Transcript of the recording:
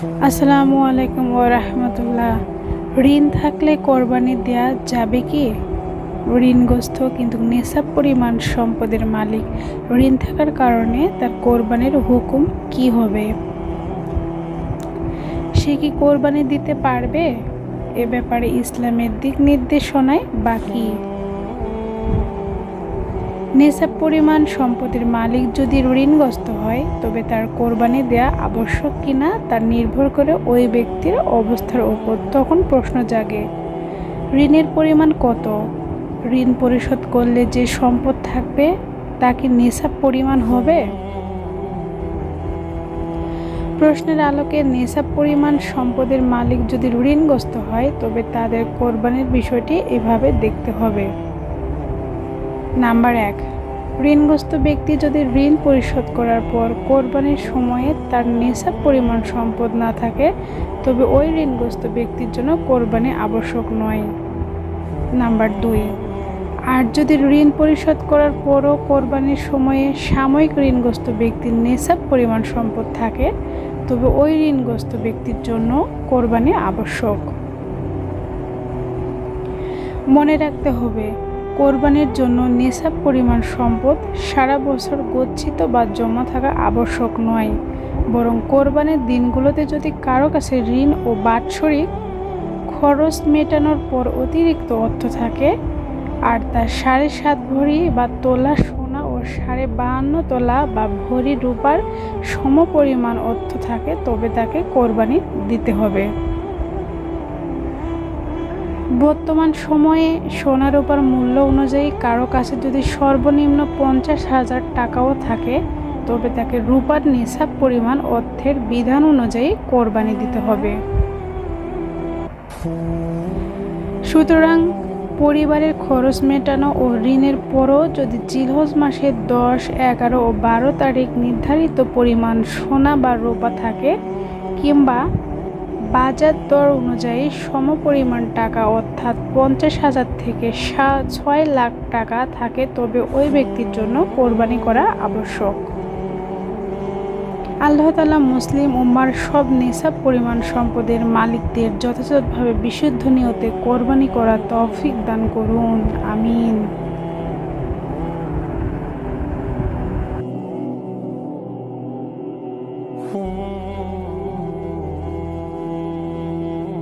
আসসালামু আলাইকুম ওয়া রাহমাতুল্লাহ। ঋণ থাকলে কোরবানি দেয়া যাবে কি? ঋণগ্রস্ত কিন্তু নেশাব পরিমাণ সম্পদের মালিক। ঋণ থাকার কারণে তার কোরবানির হুকুম কি হবে? সে কি কোরবানি দিতে পারবে? এ ব্যাপারে ইসলামের দিক নির্দেশনায় বা কি? নেশাব পরিমাণ সম্পদের মালিক যদি ঋণগ্রস্ত হয় তবে তার কোরবানি দেয়া আবশ্যক কিনা তা নির্ভর করে ওই ব্যক্তির অবস্থার উপর। তখন প্রশ্ন জাগে, ঋণের পরিমাণ কত? ঋণ পরিশোধ করলে যে সম্পদ থাকবে তা কি নেশাব পরিমাণ হবে? প্রশ্নের আলোকে নেশাব পরিমাণ সম্পদের মালিক যদি ঋণগ্রস্ত হয় তবে তাদের কোরবানির বিষয়টি এভাবে দেখতে হবে। নাম্বার 1, ঋণগ্রস্ত ব্যক্তি যদি ঋণ পরিশোধ করার পর কোরবানির সময়ে তার নেশাব পরিমাণ সম্পদ না থাকে তবে ওই ঋণগ্রস্ত ব্যক্তির জন্য কোরবানি আবশ্যক নয়। নাম্বার 2, আর যদি ঋণ পরিশোধ করার পরও কোরবানির সময়ে সাময়িক ঋণগ্রস্ত ব্যক্তির নেশাব পরিমাণ সম্পদ থাকে তবে ওই ঋণগ্রস্ত ব্যক্তির জন্য কোরবানি আবশ্যক। মনে রাখতে হবে, কোরবানির জন্য নেশাব পরিমাণ সম্পদ সারা বছর গচ্ছিত বা জমা থাকা আবশ্যক নয়, বরং কোরবানির দিনগুলোতে যদি কারো কাছে ঋণ ও বাৎসরিক খরচ মেটানোর পর অতিরিক্ত অর্থ থাকে আর তার 7.5 ভরি বা তোলা সোনা ও 52.5 তোলা বা ভরি রূপার সমপরিমাণ অর্থ থাকে তবে তাকে কোরবানি দিতে হবে। বর্তমান সময়ে সোনা রূপার মূল্য অনুযায়ী কারো কাছে যদি সর্বনিম্ন 50,000 টাকাও থাকে তবে তাকে রূপার নিসাব পরিমাণ অর্থের বিধান অনুযায়ী কোরবানি দিতে হবে। সুতরাং পরিবারের খরচ মেটানো ও ঋণের পরও যদি জিলহজ মাসের 10, 11 ও 12 তারিখ নির্ধারিত পরিমাণ সোনা বা রূপা থাকে কিংবা বাজার দর অনুযায়ী সমপরিমাণ টাকা অর্থাৎ 50,000 থেকে 6 লাখ টাকা থাকে তবে ওই ব্যক্তির জন্য কোরবানি করা আবশ্যক। আল্লাহ তাআলা মুসলিম উম্মার সব নিসাব পরিমাণ সম্পদের মালিকদের যথাযথভাবে বিশুদ্ধ নিয়তে কোরবানি করার তৌফিক দান করুন। আমিন।